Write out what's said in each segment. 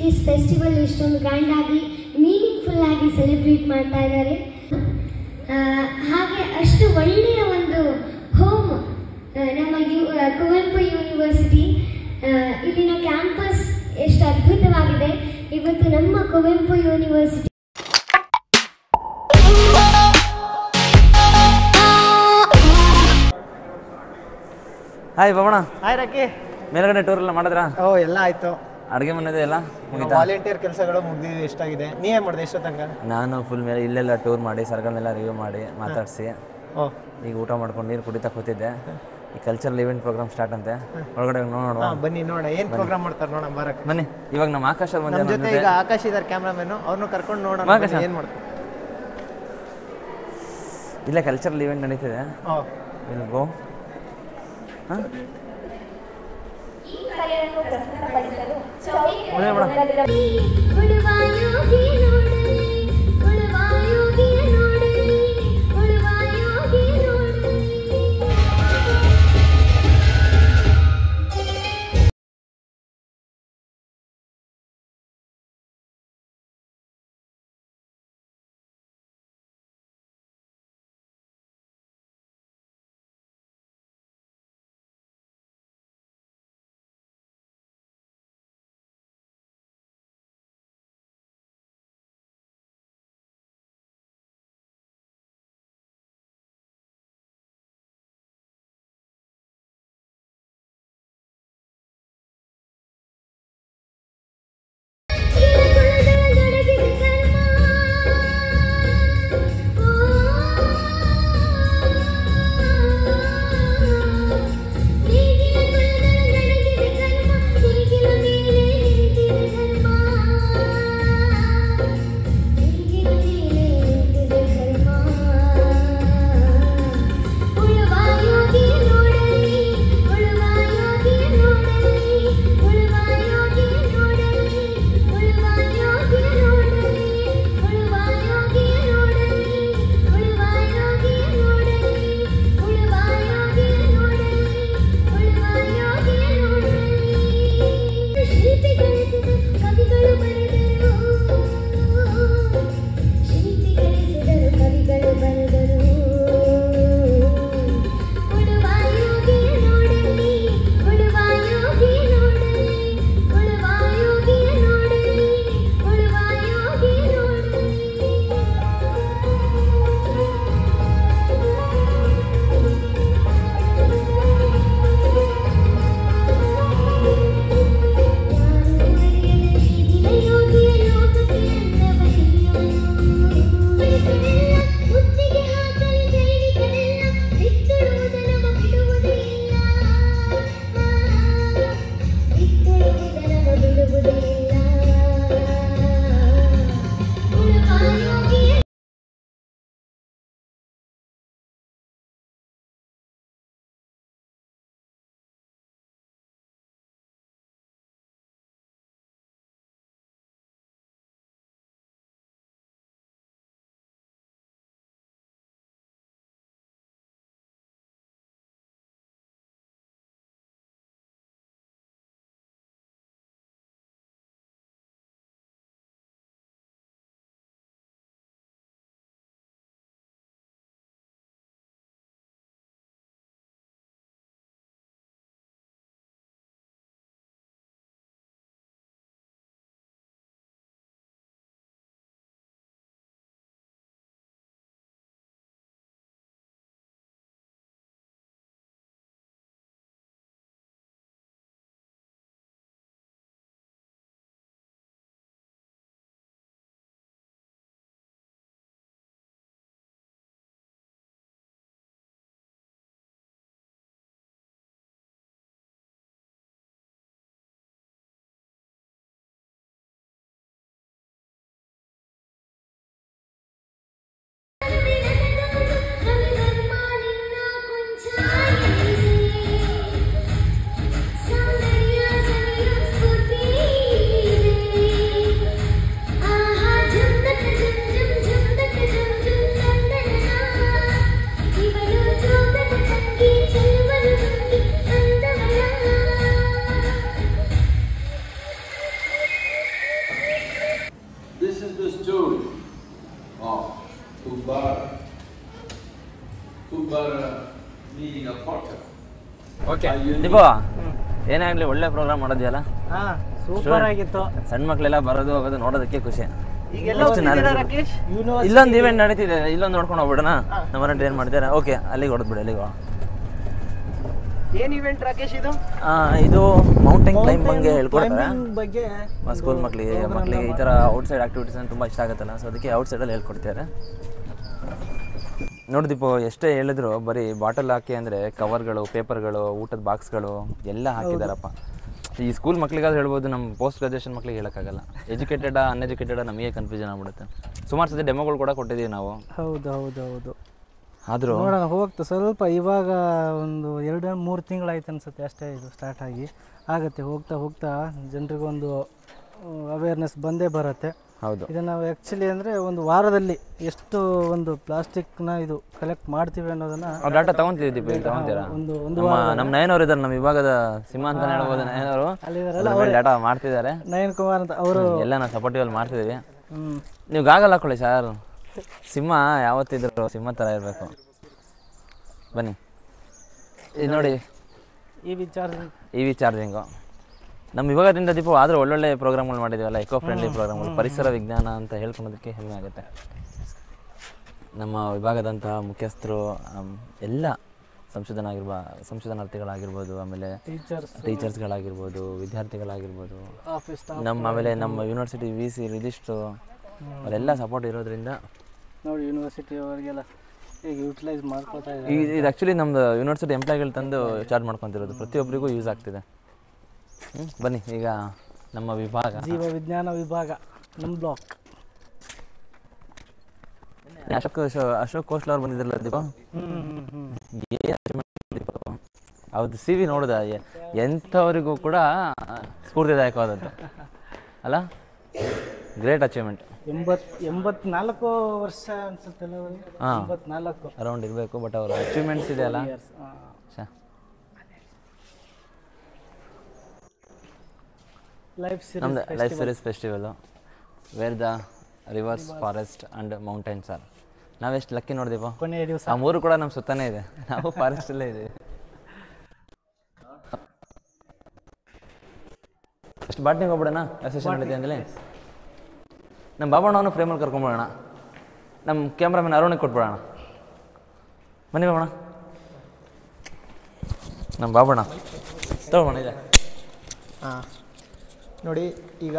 This festival ಇಷ್ಟೊಂದು grand ಆಗಿ meaningful ಆಗಿ ಸೆಲೆಬ್ರೇಟ್ ಮಾಡ್ತಾ ಇದ್ದಾರೆ. ಹಾಗೆ ಅಷ್ಟು ಒಳ್ಳೆಯ ಒಂದು ಹೋಮ್ ನಮ್ಮ ಕುವೆಂಪು ಯೂನಿವರ್ಸಿಟಿ. ಇಲ್ಲಿನ ಕ್ಯಾಂಪಸ್ ಎಷ್ಟು ಅದ್ಭುತವಾಗಿದೆ. ಇವತ್ತು ನಮ್ಮ Kuvempu university hi Babanna. Hi Rakki. ಮೇಲ್ಗಡೆ ಟೂರ್ ಎಲ್ಲ ಮಾಡಿದ್ರಾ? ಎಲ್ಲ ಆಯ್ತು. ಅಡುಗೆ ಮನೆದು ಎಲ್ಲ ಮುಗಿತಾ? ವಾಲಂಟಿಯರ್ ಕೆಲಸಗಳು ಮುಗಿದಿದೆ. ಎಷ್ಟಾಗಿದೆ? ನೀವೇ ಮಾಡಿದೆ ಎಷ್ಟೋ ತನಕ? ನಾನು ಫುಲ್ ಮೇಲೆ ಇಲ್ಲೆಲ್ಲ ಟೂರ್ ಮಾಡಿ ಸರ್ಗಳನ್ನೆಲ್ಲ ರಿವ್ಯೂ ಮಾಡಿ ಮಾತಾಡಿಸಿ ಈಗ ಊಟ ಮಾಡ್ಕೊಂಡು ನೀರು ಕುಡಿತಾ ಕೂತಿದ್ದೆ. ಈ ಕಲ್ಚರಲ್ ಇವೆಂಟ್ ಪ್ರೋಗ್ರಾಮ್ ಸ್ಟಾರ್ಟ್ ಅಂತೆ, ಒಳಗಡೆ ನೋಡೋಣ ಬನ್ನಿ. ನೋಡ ಏನು ಪ್ರೋಗ್ರಾಮ್ ಮಾಡ್ತಾರೆ ನೋಡೋಣ. ಬರಕ್ಕೆ ಬನ್ನಿ. ಇವಾಗ ನಮ್ಮ ಆಕಾಶ ನಮ್ಮ ಜೊತೆ ಈಗ ಆಕಾಶ್ ಇದ್ದಾರೆ ಕ್ಯಾಮ್ರಾಮನ್. ಅವ್ರನ್ನೂ ಕರ್ಕೊಂಡು ನೋಡೋಣ ಏನು ಮಾಡ್ತಾರೆ. ಇಲ್ಲೇ ಕಲ್ಚರಲ್ ಇವೆಂಟ್ ನಡೀತಿದೆ. ಗೋ. ಓಕೆ ದೀಪೋ ಏನೇ ಆಗಲಿ ಒಳ್ಳೆ ಪ್ರೋಗ್ರಾಮ್ ಮಾಡೋದ್ಯಲ್ಲ. ಹಾಂ ಸೂಪರ್ ಆಗಿತ್ತು. ಸಣ್ಣ ಮಕ್ಕಳೆಲ್ಲ ಬರೋದು ಹೋಗೋದು ನೋಡೋದಕ್ಕೆ ಖುಷಿ. ಈಗೆಲ್ಲ ಹೋಗ್ತಿದ್ದೀರಾ ರಾಕೇಶ್? ಇಲ್ಲೊಂದು ಇವೆಂಟ್ ನಡೀತಿದೆ, ಇಲ್ಲೊಂದು ನೋಡ್ಕೊಂಡು ಹೋಗ್ಬಿಡೋಣ. ನಮ್ಮ ಮನೆ ಏನು ಮಾಡ್ತಾರೆ? ಓಕೆ, ಅಲ್ಲಿಗೆ ಹೊಡೆದ್ಬಿಡಿ, ಅಲ್ಲಿಗೆ ಹೋಗೋಣ. ಏನು ಇವೆಂಟ್ ರಾಕೇಶ್ ಇದು? ಇದು ಮೌಂಟೇನ್ ಕ್ಲೈಂಬ್ ಬಗ್ಗೆ ಹೇಳ್ಕೊಡ್ತಾರೆ ಬಗ್ಗೆ ಸ್ಕೂಲ್ ಮಕ್ಕಳಿಗೆ ಈ ಥರ ಔಟ್ಸೈಡ್ ಆ್ಯಕ್ಟಿವಿಟೀಸ್ ತುಂಬ ಇಷ್ಟ ಆಗುತ್ತಲ್ಲ, ಸೊ ಅದಕ್ಕೆ ಔಟ್ಸೈಡಲ್ಲಿ ಹೇಳ್ಕೊಡ್ತಾರೆ. ನೋಡಿ ದೀಪು, ಎಷ್ಟೇ ಹೇಳಿದ್ರು ಬರೀ ಬಾಟಲ್ ಹಾಕಿ ಅಂದರೆ ಕವರ್ಗಳು, ಪೇಪರ್ಗಳು, ಊಟದ ಬಾಕ್ಸ್ಗಳು ಎಲ್ಲ ಹಾಕಿದಾರಪ್ಪ. ಈ ಸ್ಕೂಲ್ ಮಕ್ಳಿಗಾದ್ರೂ ಹೇಳ್ಬೋದು, ನಮ್ಮ ಪೋಸ್ಟ್ ಗ್ರಾಜುಯೇಷನ್ ಮಕ್ಳಿಗೆ ಹೇಳೋಕ್ಕಾಗಲ್ಲ. ಎಜುಕೇಟೆಡಾ ಅನ್ಎಜುಕೇಟೆಡಾ ನಮಗೆ ಕನ್ಫ್ಯೂಷನ್ ಆಗ್ಬಿಡುತ್ತೆ. ಸುಮಾರು ಸತಿ ಡೆಮೋಗಳು ಕೂಡ ಕೊಟ್ಟಿದ್ದೀವಿ ನಾವು. ಹೌದು ಆದರೂ ನೋಡೋಣ ಹೋಗ್ತಾ ಸ್ವಲ್ಪ ಇವಾಗ ಒಂದು 2-3 ತಿಂಗಳಾಯ್ತು ಅನ್ಸುತ್ತೆ ಅಷ್ಟೇ ಇದು ಸ್ಟಾರ್ಟ್ ಆಗಿ. ಆಗುತ್ತೆ ಹೋಗ್ತಾ ಜನರಿಗೊಂದು ಅವೇರ್ನೆಸ್ ಬಂದೇ ಬರುತ್ತೆ. ಹೌದು, ಇದನ್ನು ನಾವು ಆ್ಯಕ್ಚುಲಿ ಅಂದರೆ ಒಂದು ವಾರದಲ್ಲಿ ಎಷ್ಟು ಒಂದು ಪ್ಲಾಸ್ಟಿಕ್ನ ಇದು ಕಲೆಕ್ಟ್ ಮಾಡ್ತೀವಿ ಅನ್ನೋದನ್ನು ಡಾಟಾ ತೊಗೊತೀವಿ. ದೀಪ ತೊಗೊತೀರಾ? ನಮ್ಮ ನಯನವ್ರು ಇದ್ದಾರೆ, ನಮ್ಮ ವಿಭಾಗದ ಸಿಂಹ ಅಂತ ಹೇಳ್ಬೋದು. ನಯನವರು ಡಾಟಾ ಮಾಡ್ತಿದ್ದಾರೆ. ನಯನ್ ಕುಮಾರ್ ಅಂತ ಅವರು ಎಲ್ಲ ನಾವು ಸಪೋರ್ಟಿವಲ್ಲಿ ಮಾಡ್ತಿದ್ದೀವಿ. ನೀವು ಗಾಗಲ್ ಹಾಕೊಳ್ಳಿ ಸರ್, ಸಿಂಹ ಯಾವತ್ತಿದ್ರು ಸಿಂಹ ಥರ ಇರಬೇಕು. ಬನ್ನಿ, ಇದು ನೋಡಿ ಇ ವಿ ಚಾರ್ಜಿಂಗು ನಮ್ಮ ವಿಭಾಗದಿಂದ ದೀಪ. ಆದರೂ ಒಳ್ಳೊಳ್ಳೆ ಪ್ರೋಗ್ರಾಮ್ಗಳು ಮಾಡಿದ್ದೀವಲ್ಲ, ಎಕೋ ಫ್ರೆಂಡ್ಲಿ ಪ್ರೋಗ್ರಾಮ್ಗಳು, ಪರಿಸರ ವಿಜ್ಞಾನ ಅಂತ ಹೇಳ್ಕೊಳೋದಕ್ಕೆ ಹೆಮ್ಮೆ ಆಗುತ್ತೆ. ನಮ್ಮ ವಿಭಾಗದಂತಹ ಮುಖ್ಯಸ್ಥರು ಎಲ್ಲ ಸಂಶೋಧನಾರ್ಥಿಗಳಾಗಿರ್ಬೋದು, ಆಮೇಲೆ ಟೀಚರ್ಸ್ಗಳಾಗಿರ್ಬೋದು, ವಿದ್ಯಾರ್ಥಿಗಳಾಗಿರ್ಬೋದು, ಆಮೇಲೆ ನಮ್ಮ ಯೂನಿವರ್ಸಿಟಿ VC ರಿಜಿಸ್ಟ್ರು ಅವರೆಲ್ಲ ಸಪೋರ್ಟ್ ಇರೋದ್ರಿಂದ ನೋಡಿ ಯೂನಿವರ್ಸಿಟಿ ಅವರಿಗೆಲ್ಲ ಈಗ ಯೂಟಿಲೈಸ್ ಮಾಡ್ಕೊತಾ ಇದ್ದಾರೆ. ಇದು ಆ್ಯಕ್ಚುಲಿ ನಮ್ಮದು ಯೂನಿವರ್ಸಿಟಿ ಎಂಪ್ಲಾಯ್ಗಳು ತಂದು ಚಾರ್ಜ್ ಮಾಡ್ಕೊತಿರೋದು, ಪ್ರತಿಯೊಬ್ಬರಿಗೂ ಯೂಸ್ ಆಗ್ತಿದೆ. ಬನ್ನಿ ಈಗ ನಮ್ಮ ವಿಭಾಗ ಜೀವ ವಿಜ್ಞಾನ ವಿಭಾಗ, ನಮ್ಮ ಬ್ಲಾಕ್. ಅಶೋಕ್ ಕೋಸ್ಲ್ ಅವ್ರು ಬಂದಿದ್ರಲ್ಲ ದೀಪ, ಅವ್ರದ್ದು CV ನೋಡಿದ ಎಂಥವರಿಗೂ ಕೂಡ ಸ್ಫೂರ್ತಿದಾಯಕವಾದದ್ದು ಅಲ್ಲ. Great achievement. 84 ವರ್ಷ ಅನ್ಸುತ್ತಲ್ಲ, 84 ಅರೌಂಡ್ ಇರಬೇಕು. ಬಟ್ ಅವ್ರ ಅಚೀವ್ಮೆಂಟ್ಸ್ ಇದೆ ಅಲ್ಲ. ನಮ್ದು life series festival, where the rivers, forest and mountains are. ನಾವೆಷ್ಟು ಲಕ್ಕಿ ನೋಡಿದೀಪ, ಕೊನೆಯ ದಿವಸ ಆ ಮೂರು ಕೂಡ ನಮ್ಮ ಸುತ್ತಾನೇ ಇದೆ. ನಾವು ಫಾರೆಸ್ಟಲ್ಲೇ ಇದ್ದೀವಿ. ಅಷ್ಟು ಬಾಟ್ನಿಗೆ ಹೋಗ್ಬಿಡೋಣ. ಸೆಷನ್ ನಡೀತೆ ಅಂದಲೇ ನಮ್ಮ ಬಾಬಣ್ಣವನು ಫ್ರೇಮಲ್ಲಿ ಕರ್ಕೊಂಬಿಡೋಣ. ನಮ್ಮ ಕ್ಯಾಮ್ರಾಮನ್ ಅರುಣಿಗೆ ಕೊಟ್ಬಿಡೋಣ. ಬನ್ನಿ ಬಾಬಣ್ಣ, ನಮ್ಮ ಬಾಬಣ್ಣ ತಗೊಳ್ಳೋಣ. ಇದೆ ಹಾಂ ನೋಡಿ, ಈಗ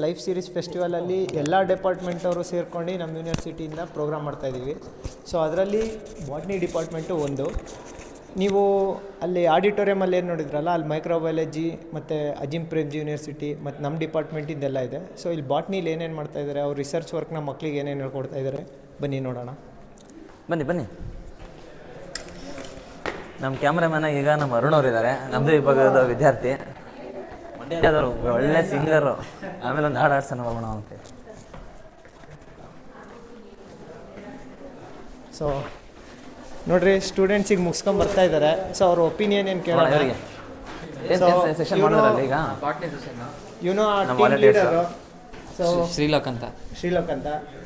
ಲೈಫ್ ಸೀರೀಸ್ ಫೆಸ್ಟಿವಲಲ್ಲಿ ಎಲ್ಲ ಡಿಪಾರ್ಟ್ಮೆಂಟವರು ಸೇರ್ಕೊಂಡು ನಮ್ಮ ಯೂನಿವರ್ಸಿಟಿಯಿಂದ ಪ್ರೋಗ್ರಾಮ್ ಮಾಡ್ತಾಯಿದ್ದೀವಿ. ಸೊ ಅದರಲ್ಲಿ ಬಾಟ್ನಿ ಡಿಪಾರ್ಟ್ಮೆಂಟು ಒಂದು. ನೀವು ಅಲ್ಲಿ ಆಡಿಟೋರಿಯಮಲ್ಲಿ ಏನು ನೋಡಿದ್ರಲ್ಲ, ಅಲ್ಲಿ ಮೈಕ್ರೋಬಯಾಲಜಿ ಮತ್ತು ಅಜಿಮ್ ಪ್ರೇಮ್ಜಿ ಯೂನಿವರ್ಸಿಟಿ ಮತ್ತು ನಮ್ಮ ಡಿಪಾರ್ಟ್ಮೆಂಟಿಂದೆಲ್ಲ ಇದೆ. ಸೊ ಇಲ್ಲಿ ಬಾಟ್ನಿಲಿ ಏನೇನು ಮಾಡ್ತಾಯಿದ್ದಾರೆ, ಅವ್ರು ರಿಸರ್ಚ್ ವರ್ಕ್ನ ಮಕ್ಕಳಿಗೆ ಏನೇನು ಹೇಳ್ಕೊಡ್ತಾ ಇದ್ದಾರೆ, ಬನ್ನಿ ನೋಡೋಣ. ಬನ್ನಿ. ನಮ್ಮ ಕ್ಯಾಮ್ರಾಮನ್ ಈಗ ನಮ್ಮ ಅರುಣ್ ಅವರು ಇದ್ದಾರೆ, ನಮ್ಮದು ವಿಭಾಗದ ವಿದ್ಯಾರ್ಥಿ, ಮಂಡ್ಯದವರು, ಒಳ್ಳೆ ಸಿಂಗರು. ಆಮೇಲೆ ಒಂದು ಹಾಡು ಆಡ್ಸೋಣ ಬಾಬಣ್ಣ ಅಂತ. ಸೊ ನೋಡ್ರಿ, ಸ್ಟೂಡೆಂಟ್ಸಿಗೆ ಮುಗಿಸ್ಕೊಂಡು ಬರ್ತಾ ಇದ್ದಾರೆ. ಸೊ ಅವ್ರ ಒಪಿನಿಯನ್ ಏನು ಕೇಳೋಣ. ಲೀಡರು ಸೊ ಶ್ರೀಲೋಕ್ ಅಂತ.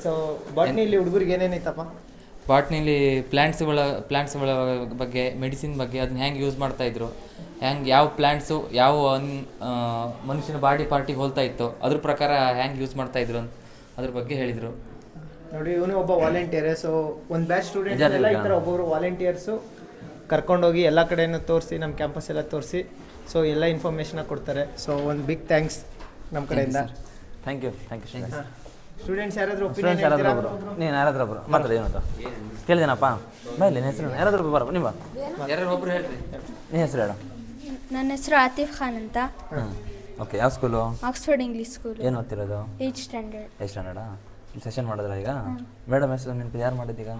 ಸೊ ಬಾಟ್ನಿಲಿ ಹುಡುಗರಿಗೆ ಏನೇನೈತಪ್ಪ? ಬಾಟ್ನಿಲಿ ಪ್ಲ್ಯಾಂಟ್ಸ್ಗಳ ಬಗ್ಗೆ, ಮೆಡಿಸಿನ್ ಬಗ್ಗೆ, ಅದನ್ನ ಹೆಂಗೆ ಯೂಸ್ ಮಾಡ್ತಾಯಿದ್ರು, ಯಾವ ಪ್ಲ್ಯಾಂಟ್ಸು ಯಾವ ಮನುಷ್ಯನ ಬಾಡಿ ಪಾರ್ಟಿಗೆ ಹೋಲ್ತಾ ಇತ್ತು, ಅದ್ರ ಪ್ರಕಾರ ಹೆಂಗೆ ಯೂಸ್ ಮಾಡ್ತಾಯಿದ್ರು ಅದ್ರ ಬಗ್ಗೆ ಹೇಳಿದರು. ನೋಡಿ, ಇವನು ಒಬ್ಬ ವಾಲಂಟಿಯರ್. ಸೊ ಒಂದು ಬ್ಯಾಚ್ ಸ್ಟೂಡೆಂಟ್ಸ್ ಎಲ್ಲ ಈ ಥರ ಒಬ್ಬೊಬ್ಬರು ವಾಲಂಟಿಯರ್ಸು ಕರ್ಕೊಂಡೋಗಿ ಎಲ್ಲ ಕಡೆಯೂ ತೋರಿಸಿ, ನಮ್ಮ ಕ್ಯಾಂಪಸ್ ಎಲ್ಲ ತೋರಿಸಿ, ಸೊ ಎಲ್ಲ ಇನ್ಫಾರ್ಮೇಷನ್ ಕೊಡ್ತಾರೆ. ಸೊ ಒಂದು ಬಿಗ್ ಥ್ಯಾಂಕ್ಸ್ ನಮ್ಮ ಕಡೆಯಿಂದ. Thank you. ಸ್ಟೂಡೆಂಟ್ಸ್ ಯಾರಾದರೂ ನೀನು ಯಾರಾದ್ರೊಬ್ರು ಮಾತಾಡಿ ಏನಂತ ಕೇಳಿದೇನಪ್ಪ? ಬಾ ಇಲ್ಲಿ ಹೆಸರು ಯಾರಾದ್ರೂ ಬರಪ್ಪ. ನಿಮ್ಮ ಯಾರೊಬ್ಬರು ಹೇಳ್ರಿ, ನೀ ಹೆಸರು ಹೇಳು. ನನ್ನ ಹೆಸರು ಆತಿಫ್ ಖಾನ್ ಅಂತ. ಓಕೆ, ಯಾವ ಸ್ಕೂಲು? Oxford English school. ಏನು ಓದ್ತಿರೋದು? 8th ಸ್ಟ್ಯಾಂಡರ್ಡಾ? ಸೆಷನ್ ಮಾಡಿದ್ರ ಈಗ? ಮೇಡಮ್ ಹೆಸರು ನೆನಪಿದೆ? ಯಾರು ಮಾಡಿದ್ದೀಗ?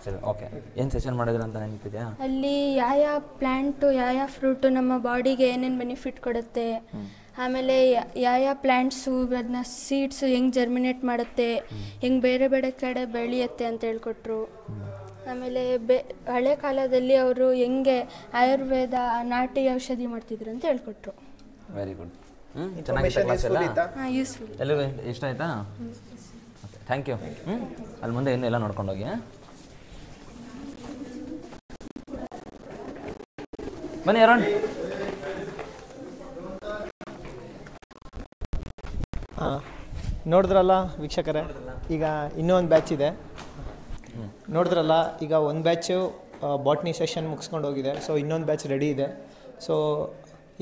ಸರಿ, ಓಕೆ. ಏನು ಸೆಷನ್ ಮಾಡಿದ್ರ ಅಂತ ನೆನಪಿದೆಯಾ? ಅಲ್ಲಿ ಯಾವ ಪ್ಲ್ಯಾಂಟು, ಯಾವ ಫ್ರೂಟು ನಮ್ಮ ಬಾಡಿಗೆ ಏನೇನು ಬೆನಿಫಿಟ್ ಕೊಡುತ್ತೆ, ಆಮೇಲೆ ಯಾವ ಪ್ಲ್ಯಾಂಟ್ಸು ಅದನ್ನ ಸೀಡ್ಸು ಹೆಂಗೆ ಜರ್ಮಿನೇಟ್ ಮಾಡುತ್ತೆ, ಹೆಂಗೆ ಬೇರೆ ಬೇರೆ ಕಡೆ ಬೆಳೆಯುತ್ತೆ ಅಂತ ಹೇಳ್ಕೊಟ್ರು. ಆಮೇಲೆ ಹಳೆ ಕಾಲದಲ್ಲಿ ಅವರು ಹೆಂಗೆ ಆಯುರ್ವೇದ, ನಾಟಿ ಔಷಧಿ ಮಾಡ್ತಿದ್ರು ಅಂತ ಹೇಳ್ಕೊಟ್ರು. Very good. ಚೆನ್ನಾಗಿತ್ತು ಕ್ಲಾಸ್ ಎಲ್ಲ? ಹಾಂ, ಯೂಸ್ಫುಲ್. ಎಲ್ಲರಿಗೂ ಇಷ್ಟ ಆಯ್ತಾ? Thank you. ಅಲ್ಲಿ ಮುಂದೆ ಇನ್ನೂ ಎಲ್ಲ ನೋಡ್ಕೊಂಡೋಗಿ. ಬನ್ನಿ ಅರುಣ್. ನೋಡಿದ್ರಲ್ಲ ವೀಕ್ಷಕರೇ, ಈಗ ಇನ್ನೊಂದು ಬ್ಯಾಚ್ ಇದೆ. ನೋಡಿದ್ರಲ್ಲ, ಈಗ ಒಂದು ಬ್ಯಾಚು ಬಾಟ್ನಿ ಸೆಷನ್ ಮುಗಿಸ್ಕೊಂಡು ಹೋಗಿದೆ. ಸೊ ಇನ್ನೊಂದು ಬ್ಯಾಚ್ ರೆಡಿ ಇದೆ. ಸೊ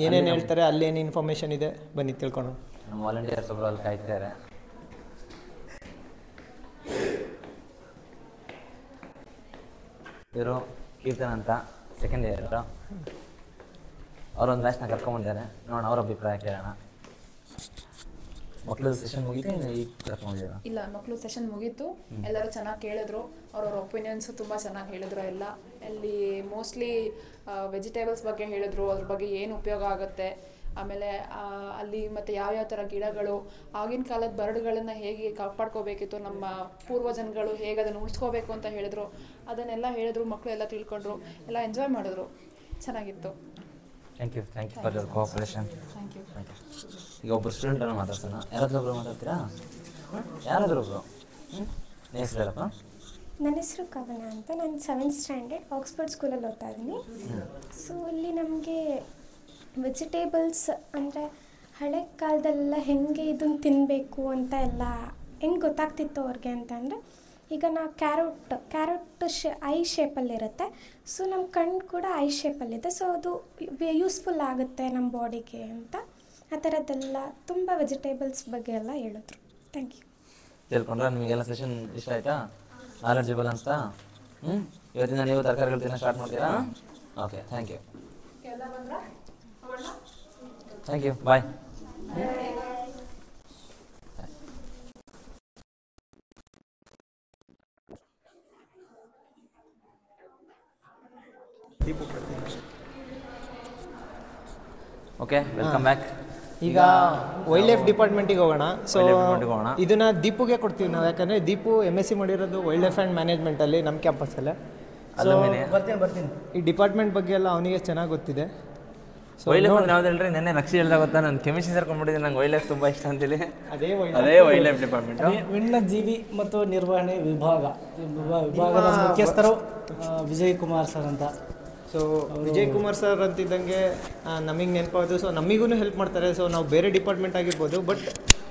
ಏನೇನು ಹೇಳ್ತಾರೆ, ಅಲ್ಲೇನು ಇನ್ಫಾರ್ಮೇಷನ್ ಇದೆ, ಬನ್ನಿ ತಿಳ್ಕೊಂಡು. ನಮ್ಮ ವಾಲಂಟಿಯರ್ಸ್ ಒಬ್ಬರು ಅಲ್ಲಿ ಕಾಯ್ತಿದ್ದಾರೆ. ಇವರು ಕೀರ್ತನ ಅಂತ ಸೆಕೆಂಡ್ ಇಯರ್. ಅವರೊಂದು ಬ್ಯಾಚ್ನ ಕರ್ಕೊಂಡ್ಬಂದಿದ್ದಾರೆ. ನೋಡೋಣ ಅವ್ರ ಅಭಿಪ್ರಾಯ ಕೇಳೋಣ. ಮಕ್ಕಳು ಸೆಷನ್ ಮುಗಿತು ಈಗ ಕರ್ಕೊಂಡಿದ್ದೀರಾ? ಇಲ್ಲ, ಮಕ್ಕಳು ಸೆಷನ್ ಮುಗೀತು. ಎಲ್ಲರೂ ಚೆನ್ನಾಗಿ ಕೇಳಿದ್ರು. ಅವ್ರವ್ರ ಒಪಿನಿಯನ್ಸು ತುಂಬ ಚೆನ್ನಾಗಿ ಹೇಳಿದ್ರು. ಎಲ್ಲ ಅಲ್ಲಿ ಮೋಸ್ಟ್ಲಿ ವೆಜಿಟೇಬಲ್ಸ್ ಬಗ್ಗೆ ಹೇಳಿದ್ರು, ಅದ್ರ ಬಗ್ಗೆ ಏನು ಉಪಯೋಗ ಆಗುತ್ತೆ, ಆಮೇಲೆ ಅಲ್ಲಿ ಮತ್ತು ಯಾವ್ಯಾವ ಥರ ಗಿಡಗಳು, ಆಗಿನ ಕಾಲದ ಬರ್ಡ್ಗಳನ್ನು ಹೇಗೆ ಕಾಪಾಡ್ಕೋಬೇಕಿತ್ತು, ನಮ್ಮ ಪೂರ್ವಜನ್ಗಳು ಹೇಗೆ ಅದನ್ನು ಉಳಿಸ್ಕೋಬೇಕು ಅಂತ ಹೇಳಿದ್ರು. ಅದನ್ನೆಲ್ಲ ಹೇಳಿದ್ರು. ಮಕ್ಕಳು ಎಲ್ಲ ತಿಳ್ಕೊಂಡ್ರು, ಎಲ್ಲ ಎಂಜಾಯ್ ಮಾಡಿದ್ರು. ಚೆನ್ನಾಗಿತ್ತು. Thank you for your cooperation. Thank you. ಈಗ ಒಬ್ಬರು ಸ್ಟೂಡೆಂಟನ್ನು ಮಾತಾಡ್ಸೋಣ. ಯಾರಾದರೂ ಒಬ್ಬರು ಮಾತಾಡ್ತೀರಾ? ಯಾರಾದರೂ ಒಬ್ಬರು ಹೆಸರಪ್ಪ? ನನ್ನ ಹೆಸರು ಕವನ ಅಂತ. ನಾನು 7th ಸ್ಟ್ಯಾಂಡರ್ಡ್ ಆಕ್ಸ್ಫರ್ಡ್ ಸ್ಕೂಲಲ್ಲಿ ಓದ್ತಾ ಇದ್ದೀನಿ. ಸೊ ಇಲ್ಲಿ ನಮಗೆ ವೆಜಿಟೇಬಲ್ಸ್ ಅಂದರೆ ಹಳೆ ಕಾಲದಲ್ಲೆಲ್ಲ ಹೇಗೆ ಇದನ್ನು ತಿನ್ನಬೇಕು ಅಂತ ಎಲ್ಲ ಹೆಂಗೆ ಗೊತ್ತಾಗ್ತಿತ್ತು ಅವ್ರಿಗೆ ಅಂತಂದರೆ, ಈಗ ನಾವು ಕ್ಯಾರೆಟ್ ಐ ಶೇಪಲ್ಲಿರುತ್ತೆ. ಸೊ ನಮ್ಮ ಕಣ್ಣು ಕೂಡ ಐ ಶೇಪಲ್ಲಿದೆ. ಸೊ ಅದು ಯೂಸ್ಫುಲ್ ಆಗುತ್ತೆ ನಮ್ಮ ಬಾಡಿಗೆ ಅಂತ, ಆ ಥರದ್ದೆಲ್ಲ ತುಂಬ ವೆಜಿಟೇಬಲ್ಸ್ ಬಗ್ಗೆ ಎಲ್ಲ ಹೇಳಿದ್ರು. Thank you. ತಿಳ್ಕೊಂಡ್ರೆ ನಿಮಗೆಲ್ಲ ಸೆಷನ್ ಇಷ್ಟ ಆಯ್ತಾ? ನಾಲೆಡ್ಜಬಲ್ ಅಂತ? ಇವತ್ತಿನ ನೀವು ತರಕಾರಿಗಳು ತಿನ್ನೋ ಸ್ಟಾರ್ಟ್ ಮಾಡ್ತೀರಾ? Okay, thank you. Thank you, bye. Okay, welcome back. ಈಗ ವೈಲ್ಡ್ ಲೈಫ್ ಡಿಪಾರ್ಟ್ಮೆಂಟಿಗೆ ಹೋಗೋಣ. ಸೊ ಇದನ್ನ ದೀಪುಗೆ ಕೊಡ್ತೀವಿ ನಾವು, ಯಾಕಂದರೆ ದೀಪು MSc ಮಾಡಿರೋದು ವೈಲ್ಡ್ ಲೈಫ್ ಆ್ಯಂಡ್ ಮ್ಯಾನೇಜ್ಮೆಂಟಲ್ಲಿ ನಮ್ಮ ಕ್ಯಾಂಪಸ್ಸಲ್ಲೇ. ಸೊ ಬರ್ತೀನಿ. ಈ ಡಿಪಾರ್ಟ್ಮೆಂಟ್ ಬಗ್ಗೆ ಎಲ್ಲ ಅವನಿಗೆ ಚೆನ್ನಾಗಿ ಗೊತ್ತಿದೆ. ಸೊ ವೈಲ್ಡ್ ಲೈಫ್ ಯಾವ್ದು ಹೇಳ್ರಿ? ನೆನ್ನೆ ನಕ್ಷಿ ಹೇಳ್ದಾಗ ಗೊತ್ತಾ, ನಾನು ಕೆಮಿಸ್ಟ್ರಿ ಸೇರ್ಕೊಂಡ್ಬಿಟ್ಟಿದ್ದೀನಿ. ನಂಗೆ ವೈಲ್ಡ್ ಲೈಫ್ ತುಂಬ ಇಷ್ಟ ಅಂತೇಳಿ. ಅದೇ ವೈಲ್ಡ್ ಲೈಫ್ ಡಿಪಾರ್ಟ್ಮೆಂಟ್, ವನ್ಯಜೀವಿ ಮತ್ತು ನಿರ್ವಹಣೆ ವಿಭಾಗದ ಮುಖ್ಯಸ್ಥರು ವಿಜಯ್ ಕುಮಾರ್ ಸರ್ ಅಂತ. ಸೊ ವಿಜಯ್ ಕುಮಾರ್ ಸರ್ ಅಂತಿದ್ದಂಗೆ ನಮಗೆ ನೆನಪಾಗೋದು. ಸೊ ನಮಗೂ ಹೆಲ್ಪ್ ಮಾಡ್ತಾರೆ. ಸೊ ನಾವು ಬೇರೆ ಡಿಪಾರ್ಟ್ಮೆಂಟ್ ಆಗಿರ್ಬೋದು, ಬಟ್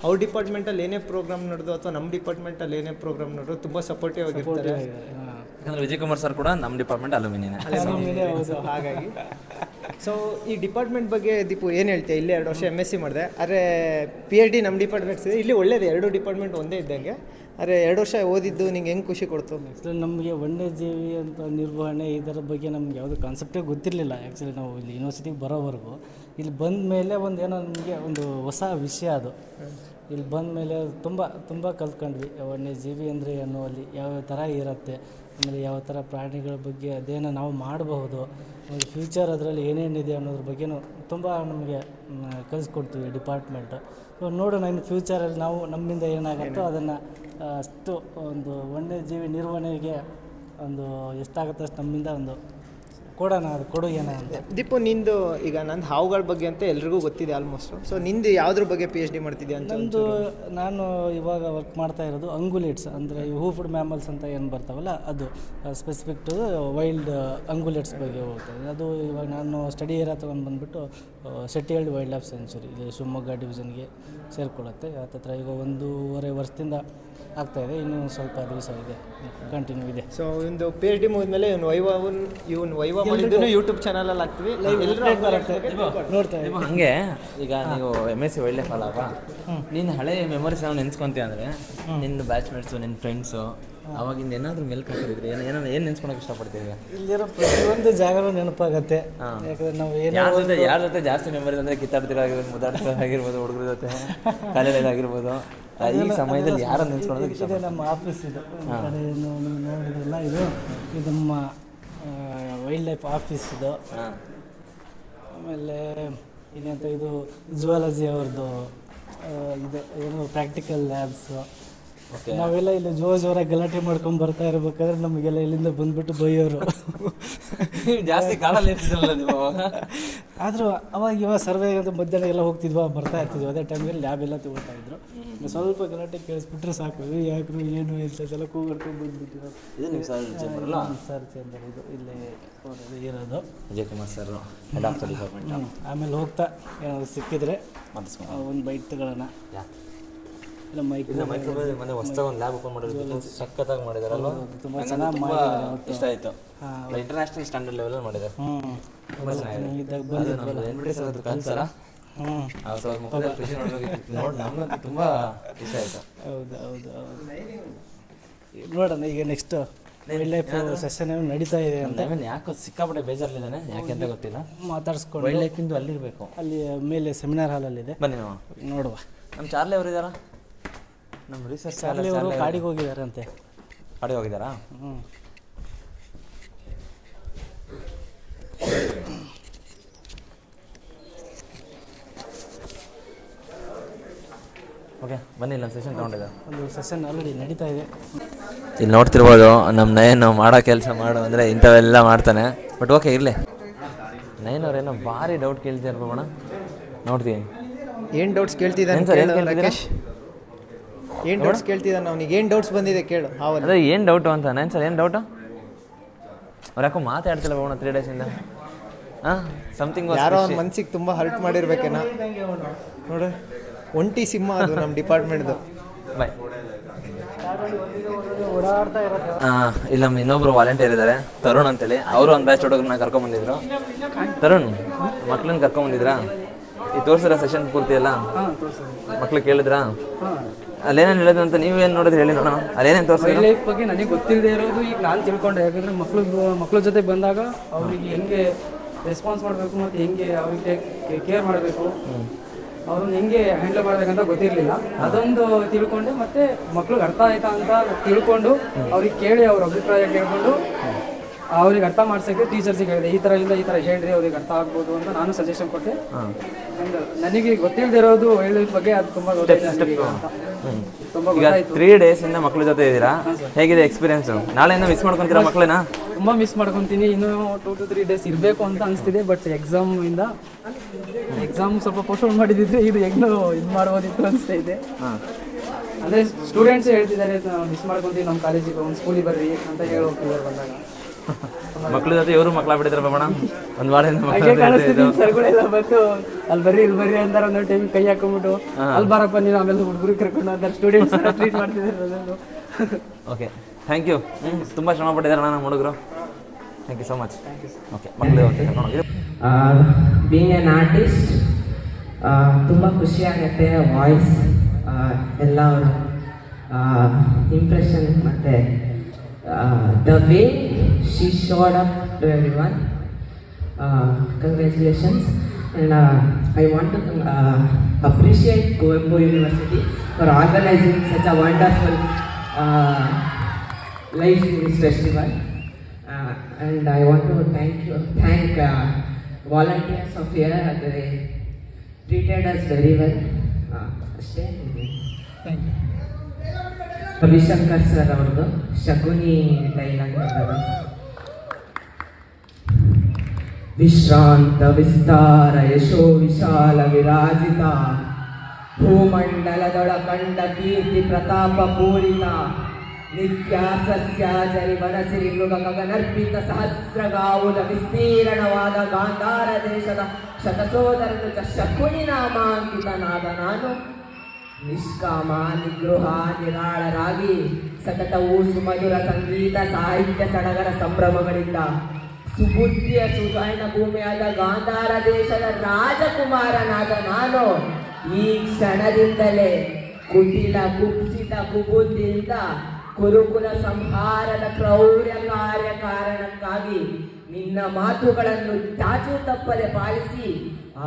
ಅವ್ರ ಡಿಪಾರ್ಟ್ಮೆಂಟಲ್ಲಿ ಏನೇ ಪ್ರೋಗ್ರಾಮ್ ನಡೆದು ಅಥವಾ ನಮ್ಮ ಡಿಪಾರ್ಟ್ಮೆಂಟಲ್ಲಿ ಏನೇ ಪ್ರೋಗ್ರಾಮ್ ನಡೆದು ತುಂಬ ಸಪೋರ್ಟಿವ್ ಆಗಿರ್ತಾರೆ. ಯಾಕಂದರೆ ವಿಜಯ್ ಕುಮಾರ್ ಸರ್ ಕೂಡ ನಮ್ಮ ಡಿಪಾರ್ಟ್ಮೆಂಟ್ ಅಲ್ಯೂಮಿನಿಯಂ. ಹಾಗಾಗಿ ಸೊ ಈ ಡಿಪಾರ್ಟ್ಮೆಂಟ್ ಬಗ್ಗೆ ದೀಪು ಏನು ಹೇಳ್ತೀಯ? ಇಲ್ಲಿ 2 ವರ್ಷ MSc ಮಾಡಿದೆ, ಆದರೆ PhD ನಮ್ಮ ಡಿಪಾರ್ಟ್ಮೆಂಟ್ಸ್ ಇದೆ. ಇಲ್ಲಿ ಒಳ್ಳೇದು, 2 ಡಿಪಾರ್ಟ್ಮೆಂಟ್ ಒಂದೇ ಇದ್ದಂಗೆ. ಆದರೆ 2 ವರ್ಷ ಓದಿದ್ದು ನಿಂಗೆ ಹೆಂಗೆ ಖುಷಿ ಕೊಡ್ತು? ನಮಗೆ ವನ್ಯಜೀವಿ ಅಂತ ನಿರ್ವಹಣೆ ಇದರ ಬಗ್ಗೆ ನಮ್ಗೆ ಯಾವುದೇ ಕಾನ್ಸೆಪ್ಟೇ ಗೊತ್ತಿರಲಿಲ್ಲ. ಆ್ಯಕ್ಚುಲಿ ನಾವು ಇಲ್ಲಿ ಯೂನಿವರ್ಸಿಟಿಗೆ ಬರೋವರೆಗೂ, ಇಲ್ಲಿ ಬಂದ ಮೇಲೆ ಏನೋ ನಮಗೆ ಒಂದು ಹೊಸ ವಿಷಯ ಅದು. ಇಲ್ಲಿ ಬಂದ ಮೇಲೆ ತುಂಬ ಕಲ್ತ್ಕೊಂಡ್ವಿ. ವನ್ಯಜೀವಿ ಅಂದರೆ ಏನು, ಅಲ್ಲಿ ಯಾವ ಥರ ಇರುತ್ತೆ, ಆಮೇಲೆ ಯಾವ ಥರ ಪ್ರಾಣಿಗಳ ಬಗ್ಗೆ ಅದೇನೋ ನಾವು ಮಾಡಬಹುದು, ಒಂದು ಫ್ಯೂಚರ್ ಅದರಲ್ಲಿ ಏನೇನಿದೆ ಅನ್ನೋದ್ರ ಬಗ್ಗೆನೂ ತುಂಬ ನಮಗೆ ಕಲಿಸ್ಕೊಡ್ತೀವಿ ಡಿಪಾರ್ಟ್ಮೆಂಟು. ಸೊ ನೋಡೋಣ ಇನ್ನು ಫ್ಯೂಚರಲ್ಲಿ ನಾವು ನಮ್ಮಿಂದ ಏನಾಗುತ್ತೋ ಅದನ್ನು ಅಷ್ಟು ಒಂದು ವನ್ಯಜೀವಿ ನಿರ್ವಹಣೆಗೆ ಒಂದು ಎಷ್ಟಾಗುತ್ತೋ ಅಷ್ಟು ನಮ್ಮಿಂದ ಒಂದು ಕೊಡೋಣ, ಅದು ಕೊಡುಗೇನ ಅಂತ. ದೀಪು, ನಿಂದು ಈಗ ನಂದು ಹಾವುಗಳ ಬಗ್ಗೆ ಅಂತ ಎಲ್ರಿಗೂ ಗೊತ್ತಿದೆ ಆಲ್ಮೋಸ್ಟು. ಸೊ ನಿಂದು ಯಾವುದ್ರ ಬಗ್ಗೆ PhD ಮಾಡ್ತಿದ್ಯಾ ಅಂತ? ನಾನು ಇವಾಗ ವರ್ಕ್ ಮಾಡ್ತಾ ಇರೋದು ಅಂಗುಲೇಟ್ಸ್, ಅಂದರೆ ಹೂಫುಡ್ ಮ್ಯಾಮಲ್ಸ್ ಅಂತ ಏನು ಬರ್ತಾವಲ್ಲ, ಅದು ಸ್ಪೆಸಿಫಿಕ್ ಟು ವೈಲ್ಡ್ ಅಂಗುಲೇಟ್ಸ್ ಬಗ್ಗೆ ಹೋಗ್ತಾಯಿದೆ. ಅದು ಇವಾಗ ನಾನು ಸ್ಟಡಿ ಏರಿಯಾ ತೊಗೊಂಡು ಬಂದುಬಿಟ್ಟು ಶೆಟ್ಟಿಹಳ್ಳಿ ವೈಲ್ಡ್ ಲೈಫ್ ಸೆಂಚುರಿ ಇಲ್ಲಿ ಶಿವಮೊಗ್ಗ ಡಿವಿಷನ್ಗೆ ಸೇರಿಕೊಳ್ಳುತ್ತೆ. ಹತ್ತತ್ರ ಈಗ 1.5 ವರ್ಷದಿಂದ ಆಗ್ತಾಯಿದೆ. ಇನ್ನೂ ಸ್ವಲ್ಪ ದಿವಸ ಇದೆ, ಕಂಟಿನ್ಯೂ ಇದೆ. ಸೊ ಒಂದು PhD ಮುಗಿದ್ಮೇಲೆ ಇವನು ವೈವಾ ಮಾಡಿದ್ದು ಯೂಟ್ಯೂಬ್ ಚಾನಲಲ್ಲಿ ಹಾಕ್ತೀವಿ, ನೋಡ್ತಾ ಇದ್ದೀವಿ. ಹಂಗೆ ಈಗ ನೀವು MSc ವೈಲ್ಡ್ ಲೈಫ್ ಅಲ್ಲಪ್ಪ, ನೀನು ಹಳೆ ಮೆಮೊರೀಸ್ ನಾವು ನೆನ್ಸ್ಕೊಂತೀಯ ಅಂದರೆ ನಿನ್ನ ಬ್ಯಾಚ್ಮೇಟ್ಸು, ನಿನ್ನ ಫ್ರೆಂಡ್ಸು, ಅವಾಗಿಂದ ಏನಾದರೂ ಮೆಲ್ಕ್ ಹಾಕಿದ್ರಿ? ಏನು ನೆನ್ಸ್ಕೊಳಕ್ಕೆ ಇಷ್ಟಪಡ್ತೀವಿ? ಇಲ್ಲಿರೋ ಪ್ರತಿಯೊಂದು ಜಾಗನೂ ನೆನಪಾಗತ್ತೆ. ಯಾಕಂದರೆ ನಾವು ಯಾರ ಜೊತೆ ಜಾಸ್ತಿ ಮೆಮೊರೀಸ್ ಅಂದರೆ ಕಿತ್ತಾಡ್ತಿರಾಗಿರ್ಬೋದು, ಮುದ್ದಾಡ್ತಿರಾಗಿರ್ಬೋದು, ಹುಡುಗರ ಜೊತೆ ಕಾಲೇಜಲ್ಲಿ ಆಗಿರ್ಬೋದು, ಈ ಸಮಯದಲ್ಲಿ ಯಾರು ನೆನ್ಸ್ಕೊಳ್ಳೋದಕ್ಕೆ ಇಷ್ಟ? ನಮ್ಮ ಆಫೀಸ್ ಇದು ಕಡೆ ನೋಡಿದ್ರಲ್ಲ, ಇದು ನಮ್ಮ ವೈಲ್ಡ್ ಲೈಫ್ ಆಫೀಸ್ ಇದು. ಆಮೇಲೆ ಇನ್ನಂತ ಇದು ಜುವಾಲಜಿ ಅವ್ರದ್ದು ಇದು ಏನು ಪ್ರಾಕ್ಟಿಕಲ್ ಲ್ಯಾಬ್ಸು. ನಾವೆಲ್ಲ ಇಲ್ಲಿ ಜೋರಾಗಿ ಗಲಾಟೆ ಮಾಡ್ಕೊಂಡು ಬರ್ತಾ ಇರ್ಬೇಕಾದ್ರೆ ನಮಗೆಲ್ಲ ಇಲ್ಲಿಂದ ಬಂದ್ಬಿಟ್ಟು ಬೈಯೋರು. ಜಾಸ್ತಿ ಕಾಡಲ್ಲಿ ಇರ್ತಿದ್ರಲ್ಲ ನೀವು. ಆದರೂ ಇವಾಗ ಸರ್ವೆ ಅಂತ ಮಧ್ಯಾಹ್ನ ಎಲ್ಲ ಹೋಗ್ತಿದ್ವಾ, ಬರ್ತಾ ಇರ್ತಿದ್ವಿ. ಅದೇ ಟೈಮಲ್ಲಿ ಲ್ಯಾಬ್ ಎಲ್ಲ ತಗೊಳ್ತಾ ಇದ್ರು. ಸ್ವಲ್ಪ ಗಲಾಟೆ ಕೇಳಿಸ್ಬಿಟ್ರೆ ಸಾಕು, ಯಾಕ್ರು ಏನು ಎಲ್ಲ ಕೂಗಡ್ಕೊಂಡು ಬಂದ್ಬಿಟ್ಟಿರೋ. ಇದು ನೀವು ಸರ್ ಚೇಂಬರಲ್ಲ? ಸರ್ ಚೇಂಬರ್ ಇದು ಇಲ್ಲೇ ಇರೋದು. Vijay Kumar sir, head of the department. ಆಮೇಲೆ ಹೋಗ್ತಾ ಏನಾದ್ರು ಸಿಕ್ಕಿದ್ರೆ ಒಂದು ಬೈಟ್ ತಗೊಳ್ಳೋಣ. ಇಲ್ಲ ಮೈಕ್ರೋವೇವ್ ಮನೆ ಹೊಸದಾಗಿ ಒಂದು ಲ್ಯಾಬ್ ಓಪನ್ ಮಾಡಿರೋದು ಸಖತ್ತಾಗಿ ಮಾಡಿದಾರಲ್ವ? ತುಂಬ ಚೆನ್ನಾಗಿ ಮಾಡಿದ್ದಾರೆ. ಇಷ್ಟ ಆಯಿತು. ಇಂಟರ್ನ್ಯಾಷನಲ್ ಸ್ಟ್ಯಾಂಡರ್ಡ್ ಲೆವೆಲಲ್ಲಿ ಮಾಡಿದ್ದಾರೆ. ತುಂಬ ಚೆನ್ನಾಗಿದೆ. ಕನ್ಸಲ್ಲ ನೋಡಿ ನಮ್ಮಂತೂ ತುಂಬ ಇಷ್ಟ ಆಯಿತು. ಹೌದು. ನೋಡೋಣ ಈಗ ನೆಕ್ಸ್ಟ್ ವೈಲ್ಡ್ ಲೈಫ್ ಸೆಷನ್ ನಡೀತಾ ಇದೆ ಅಂತ. ಯಾಕೋ ಸಿಕ್ಕಾಪಟ್ಟೆ ಬೇಜಾರಲ್ಲಿದ್ದಾನೆ, ಯಾಕೆ ಅಂತ ಗೊತ್ತಿಲ್ಲ. ಮಾತಾಡಿಸ್ಕೊಂಡು ವೈಲ್ಡ್ ಲೈಫಿಂದು ಅಲ್ಲಿರಬೇಕು. ಅಲ್ಲಿ ಮೇಲೆ ಸೆಮಿನಾರ್ ಹಾಲಲ್ಲಿದೆ, ಬನ್ನಿ ನೋಡುವ. ನಮ್ಮ ಚಾರ್ಲಿ ಅವರು ಇದ್ದಾರಾ? ನಮ್ಮ ರಿಸರ್ಚ್ ಚಾರ್ಲಿ ಅವರು ಕಾಡಿಗೆ ಹೋಗಿದ್ದಾರೆ ಅಂತೆ. ಕಾಡಿಗೆ ಹೋಗಿದ್ದಾರಾ? ಓಕೆ ಬನ್ನಿ, ಇಲ್ಲ ಸೆಷನ್ ತೊಗೊಂಡಿದ್ದೆ. ಒಂದು ಸೆಷನ್ ಆಲ್ರೆಡಿ ನಡೀತಾ ಇದೆ. ಇಲ್ಲಿ ನೋಡ್ತಿರ್ಬೋದು ನಮ್ಮ ನಯನ್ ಮಾಡೋ ಕೆಲಸ ಮಾಡು ಅಂದರೆ ಇಂಥವೆಲ್ಲ ಮಾಡ್ತಾನೆ. ಬಟ್ ಓಕೆ ಇರಲಿ. ನಯನ್ ಅವ್ರೇನೋ ಭಾರಿ ಡೌಟ್ ಕೇಳ್ತಿದ್ದಾರೆ ಬಾಬಣ್ಣ, ನೋಡ್ತೀನಿ. ಏನು ಡೌಟ್ಸ್ ಕೇಳ್ತಿದ್ದಾನೆ ರಾಕೇಶ್? ಏನು ಡೌಟ್ಸ್ ಕೇಳ್ತಿದ್ದಾನೆ ಅವನಿಗೆ? ಏನು ಡೌಟ್ಸ್ ಬಂದಿದೆ ಕೇಳು. ಅದೇ ಏನು ಡೌಟು ಅಂತ. ನಯನ್ ಸರ್ ಏನು ಡೌಟು? ಅವ್ರು ಯಾಕೋ ಮಾತಾಡ್ತಿಲ್ಲ ಬಾಬಣ್ಣ 3 ಡೇಸಿಂದ. ಸಮಥಿಂಗ್ ಯಾರೋ ಅವ್ನ ಮನ್ಸಿಗೆ ತುಂಬ ಹರ್ಟ್ ಮಾಡಿರ್ಬೇಕೇನೋ ನೋಡ್ರಿ. ಒಂಟಿ ಸಿಂಹ ಅದು ನಮ್ಮ ಡಿಪಾರ್ಟ್ಮೆಂಟ್ದು. ಬಾಯ್. ಇಲ್ಲಿ ನಮ್ಮ ಇನ್ನೊಬ್ರು ವಾಲಂಟಿಯರ್ ಇದ್ದಾರೆ, ತರುಣ್ ಅಂತೇಳಿ. ಅವರು ಒಂದು ಬ್ಯಾಚ್ ಹುಡುಗರನ್ನ ಕರ್ಕೊಂಬಂದಿದ್ರು. ತರುಣ್ ಮಕ್ಳನ್ನ ಕರ್ಕೊಂಬಂದಿದ್ರಾ? ಈ ತೋರಿಸಿರೋ ಸೆಷನ್ ಪೂರ್ತಿ ಎಲ್ಲ ಮಕ್ಳು ಕೇಳಿದ್ರಾ? ಅಲ್ಲೇನೇನು ಹೇಳಿದ್ರು ಅಂತ ನೀವೇನು ನೋಡಿದ್ರೆ ಹೇಳಿ ನೋಡೋಣ. ಅಲ್ಲೇನೇನು ತೋರಿಸಿದ್ರು? ಲೈಫ್ ಬಗ್ಗೆ ನನಗೆ ಗೊತ್ತಿಲ್ಲದೆ ಇರೋದು ಈಗ ನಾನು ತಿಳ್ಕೊಂಡೆ. ಯಾಕಂದರೆ ಮಕ್ಳ ಜೊತೆ ಬಂದಾಗ ಅವ್ರಿಗೆ ಹೆಂಗೆ ರೆಸ್ಪಾನ್ಸ್ ಮಾಡಬೇಕು ಮತ್ತು ಹೆಂಗೆ ಅವ್ರಿಗೆ ಕೇರ್ ಮಾಡಬೇಕು, ಅವ್ರನ್ನ ಹೆಂಗೆ ಹ್ಯಾಂಡಲ್ ಮಾಡಬೇಕಂತ ಗೊತ್ತಿರಲಿಲ್ಲ. ಅದೊಂದು ತಿಳ್ಕೊಂಡೆ. ಮತ್ತು ಮಕ್ಳಿಗೆ ಅರ್ಥ ಆಯ್ತಾ ಅಂತ ತಿಳ್ಕೊಂಡು ಅವ್ರಿಗೆ ಕೇಳಿ ಅವ್ರ ಅಭಿಪ್ರಾಯ ಕೇಳಿಕೊಂಡು ಅವ್ರಿಗೆ ಅರ್ಥ ಮಾಡ್ಸೋಕ್ಕೆ ಟೀಚರ್ಸಿಗೆ ಹೇಳಿದೆ, ಈ ಥರ ಹೇಳ್ರಿ ಅವ್ರಿಗೆ ಅರ್ಥ ಆಗ್ಬೋದು ಅಂತ ನಾನು ಸಜೆಷನ್ ಕೊಟ್ಟೆ. ನನಗೆ ಗೊತ್ತಿಲ್ಲದೆ ಇರೋದು ವೈಲ್ಡ್ ಲೈಫ್ ಬಗ್ಗೆ ಅದು ತುಂಬ ಈಗ 3 ಡೇಸಿಂದ ಮಕ್ಳ ಜೊತೆ ಇದ್ದೀರಾ, ಹೇಗಿದೆ ಎಕ್ಸ್ಪೀರಿಯನ್ಸ್? ನಾಳೆಯಿಂದ ಮಿಸ್ ಮಾಡ್ಕೊತೀರಾ ಮಕ್ಕಳನ್ನ? ತುಂಬ ಮಿಸ್ ಮಾಡ್ಕೊತೀನಿ. ಇನ್ನೂ 2 to 3 ಡೇಸ್ ಇರಬೇಕು ಅಂತ ಅನಿಸ್ತಿದೆ. ಬಟ್ ಎಕ್ಸಾಮ್ ಸ್ವಲ್ಪ ಪೋಸ್ಟ್ಪೋನ್ ಮಾಡಿದ್ರೆ ಇದು ಹೆಂಗೂ ಇದು ಮಾಡ್ಬೋದಿತ್ತು ಅನಿಸ್ತಾ ಇದೆ. ಅಂದರೆ ಸ್ಟೂಡೆಂಟ್ಸ್ ಹೇಳ್ತಿದ್ದಾರೆ ಮಿಸ್ ಮಾಡ್ಕೊತೀವಿ, ನಮ್ಮ ಕಾಲೇಜಿಗೆ ಒಂದು ಸ್ಕೂಲಿಗೆ ಬರ್ರಿ ಅಂತ ಹೇಳಿ ಹೋಗ್ತಿದ್ದಾರೆ ಬಂದಾಗ. ಮಕ್ಳ ಜೊತೆ ಇವರು ಮಕ್ಳ ಬಿಟ್ಟಿದ್ರ ಬಣ್ಣ ಒಂದು ವಾರದಿಂದ ಸರ್ಗಳೆಲ್ಲ ಬಂದು ಅಲ್ಲಿ ಬರ್ರಿ ಇಲ್ಲಿ ಬರ್ರಿ ಅಂತಾರೆ. ಒಂದೊಂದು ಟೈಮ್ ಕೈ ಹಾಕೊಂಡ್ಬಿಟ್ಟು ಅಲ್ಲಿ ಬಾರಪ್ಪ ನೀನು, ಆಮೇಲೆ ಹುಡುಗರಿಗೆ ಕರ್ಕೊಂಡು ಅಂತಾರೆ. ಸ್ಟೂಡೆಂಟ್ಸ್ ಟ್ರೀಟ್ ಮಾಡ್ತಿದ್ದಾರೆ ಅದನ್ನು. Okay, thank you. ತುಂಬ ಶ್ರಮ ಪಟ್ಟಿದ್ದಾರೆ ನಮ್ಮ ಹುಡುಗರು. Thank you so much. Okay, ಮಕ್ಕಳು ಬೀಯಿಂಗ್ ಆ್ಯನ್ ಆರ್ಟಿಸ್ಟ್ ತುಂಬ ಖುಷಿ ಆಗುತ್ತೆ. ವಾಯ್ಸ್ ಎಲ್ಲ ಇಂಪ್ರೆಷನ್ ಮತ್ತು the way she showed up to everyone. Congratulations. And I want to appreciate Coimbatore University for organizing such a wonderful live series festival. And I want to thank volunteers of here. They treated us very well. Thank you. Ravishankar sir ಅವ್ರದ್ದು Shakuni dialogue ಅನ್ನೋದು. ವಿಶ್ರಾಂತ ವಿಸ್ತಾರ ಯಶೋ ವಿಶಾಲ ವಿರಾಜಿತ ಭೂಮಂಡಲದೊಳ ಕಂಡ ಕೀರ್ತಿ ಪ್ರತಾಪ ಪೂರಿತ ನಿತ್ಯ ಸಸ್ಯಾಚರಿ ವನಸಿರಿ ಮೃಗ ಗಗನರ್ಪಿತ ಸಹಸ್ರಗಾವುಲ ವಿಸ್ತೀರ್ಣವಾದ ಗಾಂಧಾರ ದೇಶದ ಶತಸೋದರನು ಶಕುನಿ ನಾಮಾಂಕಿತನಾದ ನಾನು ನಿಷ್ಕಾಮ ನಿಗೃಹ ನಿರಾಳರಾಗಿ ಸತತವೂ ಸುಮಧುರ ಸಂಗೀತ ಸಾಹಿತ್ಯ ಸಡಗರ ಸಂಭ್ರಮಗಳಿಂದ ಸುಬುದ್ಧಿಯ ಸುಧಾರಣ ಭೂಮಿಯಾದ ಗಾಂಧಾರ ದೇಶದ ರಾಜಕುಮಾರನಾದ ನಾನು ಈ ಕ್ಷಣದಿಂದಲೇ ಕುಟಿಲ ಕುಪ್ಸಿತ ಕುಬುದ್ಧಿಯಿಂದ ಕುರುಕುಲ ಸಂಹಾರದ ಕ್ರೌರ್ಯ ಕಾರ್ಯ ಕಾರಣಕ್ಕಾಗಿ ನಿನ್ನ ಮಾತುಗಳನ್ನು ಚಾಚು ತಪ್ಪದೆ ಪಾಲಿಸಿ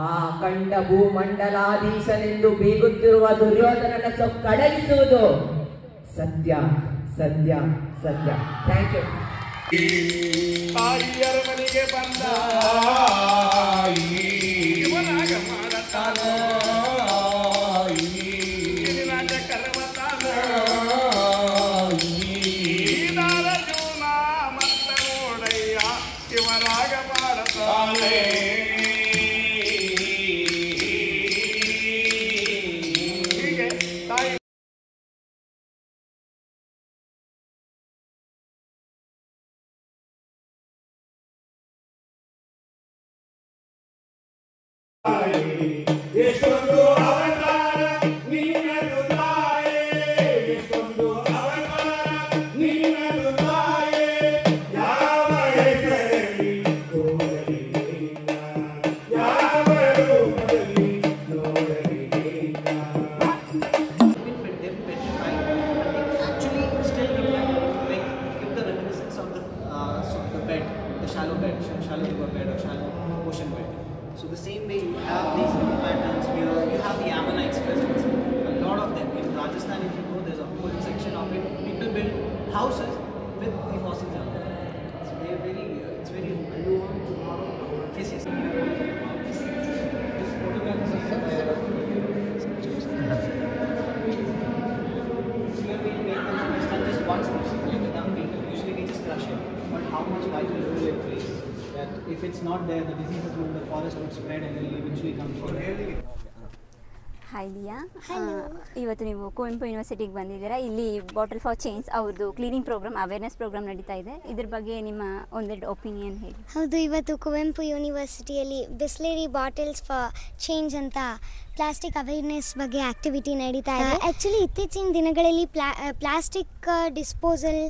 ಆ ಕಂಡ ಭೂಮಂಡಲಾಧೀಶನೆಂದು ಬೀಗುತ್ತಿರುವ ದುರ್ಯೋಧನನ ಕಡಗಿಸುವುದು ಸತ್ಯ ಸತ್ಯ ಸತ್ಯ. Thank you. ಮನೆಗೆ ಬಂದ ಕರ್ಮತಾನ If it's not there, the diseases in the forest would spread and will eventually come here. Hi Diya, ಇವತ್ತು ನೀವು ಕುವೆಂಪು ಯೂನಿವರ್ಸಿಟಿಗೆ ಬಂದಿದ್ದೀರಾ. ಇಲ್ಲಿ ಬಾಟಲ್ ಫಾರ್ ಚೇಂಜ್ ಅವ್ರದ್ದು ಕ್ಲೀನಿಂಗ್ ಪ್ರೋಗ್ರಾಮ್, ಅವೇರ್ನೆಸ್ ಪ್ರೋಗ್ರಾಮ್ ನಡೀತಾ ಇದೆ. ಇದ್ರ ಬಗ್ಗೆ ನಿಮ್ಮ ಒಂದೆರಡು ಒಪಿನಿಯನ್ ಹೇಳಿ. ಹೌದು, ಇವತ್ತು ಕುವೆಂಪು ಯೂನಿವರ್ಸಿಟಿಯಲ್ಲಿ ಬಿಸ್ಲೇರಿ ಬಾಟಲ್ಸ್ ಫಾರ್ ಚೇಂಜ್ ಅಂತ ಪ್ಲಾಸ್ಟಿಕ್ ಅವೇರ್ನೆಸ್ ಬಗ್ಗೆ ಆ್ಯಕ್ಟಿವಿಟಿ ನಡೀತಾ ಇದೆ. ಆ್ಯಕ್ಚುಲಿ ಇತ್ತೀಚಿನ ದಿನಗಳಲ್ಲಿ ಪ್ಲಾಸ್ಟಿಕ್ ಡಿಸ್ಪೋಸಲ್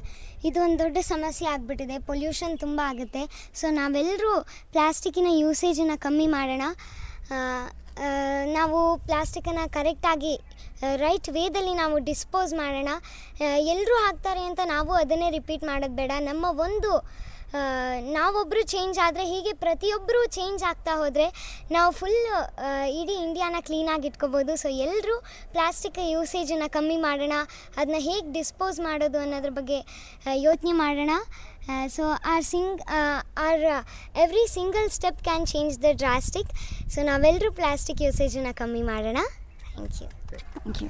ಇದು ಒಂದು ದೊಡ್ಡ ಸಮಸ್ಯೆ ಆಗಿಬಿಟ್ಟಿದೆ. ಪೊಲ್ಯೂಷನ್ ತುಂಬ ಆಗುತ್ತೆ. ಸೊ ನಾವೆಲ್ಲರೂ ಪ್ಲಾಸ್ಟಿಕ್ಕಿನ ಯೂಸೇಜನ್ನು ಕಮ್ಮಿ ಮಾಡೋಣ. ನಾವು ಪ್ಲಾಸ್ಟಿಕ್ಕನ್ನು ಕರೆಕ್ಟಾಗಿ ರೈಟ್ ವೇದಲ್ಲಿ ನಾವು ಡಿಸ್ಪೋಸ್ ಮಾಡೋಣ. ಎಲ್ಲರೂ ಹಾಕ್ತಾರೆ ಅಂತ ನಾವು ಅದನ್ನೇ ರಿಪೀಟ್ ಮಾಡೋದು ಬೇಡ. ನಮ್ಮ ಒಂದು ನಾವೊಬ್ಬರು ಚೇಂಜ್ ಆದರೆ ಹೀಗೆ ಪ್ರತಿಯೊಬ್ಬರೂ ಚೇಂಜ್ ಆಗ್ತಾ ಹೋದರೆ ನಾವು ಫುಲ್ ಇಡೀ ಇಂಡಿಯಾನ ಕ್ಲೀನಾಗಿ ಇಟ್ಕೋಬೋದು. ಸೊ ಎಲ್ಲರೂ ಪ್ಲಾಸ್ಟಿಕ್ ಯೂಸೇಜನ್ನು ಕಮ್ಮಿ ಮಾಡೋಣ. ಅದನ್ನ ಹೇಗೆ ಡಿಸ್ಪೋಸ್ ಮಾಡೋದು ಅನ್ನೋದ್ರ ಬಗ್ಗೆ ಯೋಚನೆ ಮಾಡೋಣ. So every single step can change the drastic. So ನಾವೆಲ್ಲರೂ ಪ್ಲಾಸ್ಟಿಕ್ ಯೂಸೇಜನ್ನು ಕಮ್ಮಿ ಮಾಡೋಣ. Thank you.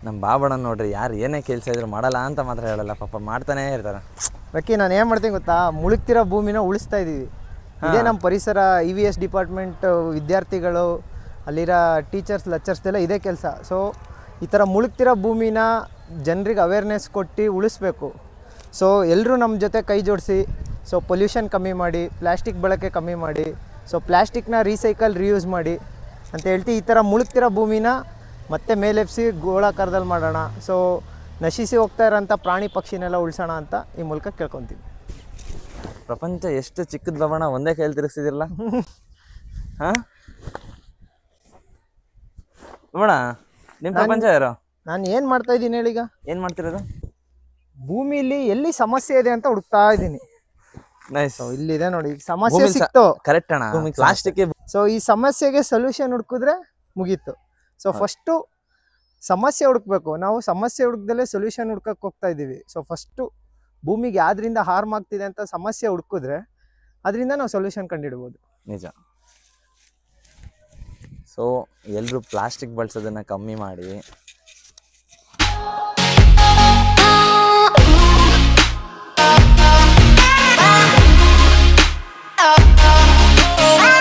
ನಮ್ಮ ಬಾಬಣ್ಣ ನೋಡ್ರಿ, ಯಾರು ಏನೇ ಕೆಲಸ ಇದ್ರು ಮಾಡಲ್ಲ ಅಂತ ಮಾತ್ರ ಹೇಳಲ್ಲ, ಪಾಪ ಮಾಡ್ತಾನೇ ಇರ್ತಾರೆ. ಬಾಕಿ ನಾನು ಏನು ಮಾಡ್ತೀನಿ ಗೊತ್ತಾ, ಮುಳುಗ್ತಿರೋ ಭೂಮಿನ ಉಳಿಸ್ತಾ ಇದ್ದೀವಿ. ಇದೇ ನಮ್ಮ ಪರಿಸರ EVS ಡಿಪಾರ್ಟ್ಮೆಂಟ್ ವಿದ್ಯಾರ್ಥಿಗಳು, ಅಲ್ಲಿರೋ ಟೀಚರ್ಸ್ ಲೆಕ್ಚರ್ಸ್ದೆಲ್ಲ ಇದೇ ಕೆಲಸ. ಸೊ ಈ ಥರ ಮುಳುಗ್ತಿರೋ ಭೂಮಿನ ಜನರಿಗೆ ಅವೇರ್ನೆಸ್ ಕೊಟ್ಟು ಉಳಿಸ್ಬೇಕು. ಸೊ ಎಲ್ಲರೂ ನಮ್ಮ ಜೊತೆ ಕೈ ಜೋಡಿಸಿ ಸೊ ಪೊಲ್ಯೂಷನ್ ಕಮ್ಮಿ ಮಾಡಿ, ಪ್ಲಾಸ್ಟಿಕ್ ಬಳಕೆ ಕಮ್ಮಿ ಮಾಡಿ, ಸೊ ಪ್ಲಾಸ್ಟಿಕ್ನ ರೀಸೈಕಲ್ ರಿಯೂಸ್ ಮಾಡಿ ಅಂತ ಹೇಳ್ತಿ. ಈ ಥರ ಮುಳುಗ್ತಿರೋ ಭೂಮಿನ ಮತ್ತೆ ಮೇಲೆಬ್ಸಿ ಗೋಳಾಕಾರದಲ್ಲಿ ಮಾಡೋಣ. ಸೊ ನಶಿಸಿ ಹೋಗ್ತಾ ಇರೋಂಥ ಪ್ರಾಣಿ ಪಕ್ಷಿನೆಲ್ಲ ಉಳಿಸೋಣ ಅಂತ ಈ ಮೂಲಕ ಕೇಳ್ಕೊತೀವಿ. ಪ್ರಪಂಚ ಎಷ್ಟು ಚಿಕ್ಕದ ಬಾಬಣ್ಣ, ಒಂದೇ ಕೈಯಲ್ಲಿ ತಿರುಗಿಸಿದಿರಲ್ಲ. ಹಾಂ ಬಾಬಣ್ಣ, ನಿಮ್ಮ ಪ್ರಪಂಚ ಯಾರು? ನಾನು ಏನು ಮಾಡ್ತಾ ಇದ್ದೀನಿ ಹೇಳೀಗ? ಏನು ಮಾಡ್ತಿರೋದು? ಭೂಮಿಲಿ ಎಲ್ಲಿ ಸಮಸ್ಯೆ ಇದೆ ಅಂತ ಹುಡುಕ್ತಾ ಇದ್ದೀನಿ. ನೈಸ್. ಇಲ್ಲಿದೆ ನೋಡಿ, ಸಮಸ್ಯೆ ಸಿಕ್ತು. ಕರೆಕ್ಟ್ ಅಣ್ಣ, ಪ್ಲಾಸ್ಟಿಕ್. ಸೊ ಈ ಸಮಸ್ಯೆಗೆ ಸೊಲ್ಯೂಷನ್ ಹುಡುಕಿದ್ರೆ ಮುಗೀತು. ಸೊ ಫಸ್ಟು ಸಮಸ್ಯೆ ಹುಡುಕ್ಬೇಕು. ನಾವು ಸಮಸ್ಯೆ ಹುಡುಕ್ದಲ್ಲೇ ಸೊಲ್ಯೂಷನ್ ಹುಡ್ಕಕ್ಕೆ ಹೋಗ್ತಾ ಇದ್ದೀವಿ. ಸೊ ಫಸ್ಟು ಭೂಮಿಗೆ ಯಾವ್ದ್ರಿಂದ ಹಾರ್ಮ್ ಆಗ್ತಿದೆ ಅಂತ ಸಮಸ್ಯೆ ಹುಡುಕಿದ್ರೆ ಅದರಿಂದ ನಾವು ಸೊಲ್ಯೂಷನ್ ಕಂಡುಹಿಡ್ಬೋದು. ನಿಜ. ಸೊ ಎಲ್ಲರೂ ಪ್ಲಾಸ್ಟಿಕ್ ಬಳಸೋದನ್ನು ಕಮ್ಮಿ ಮಾಡಿ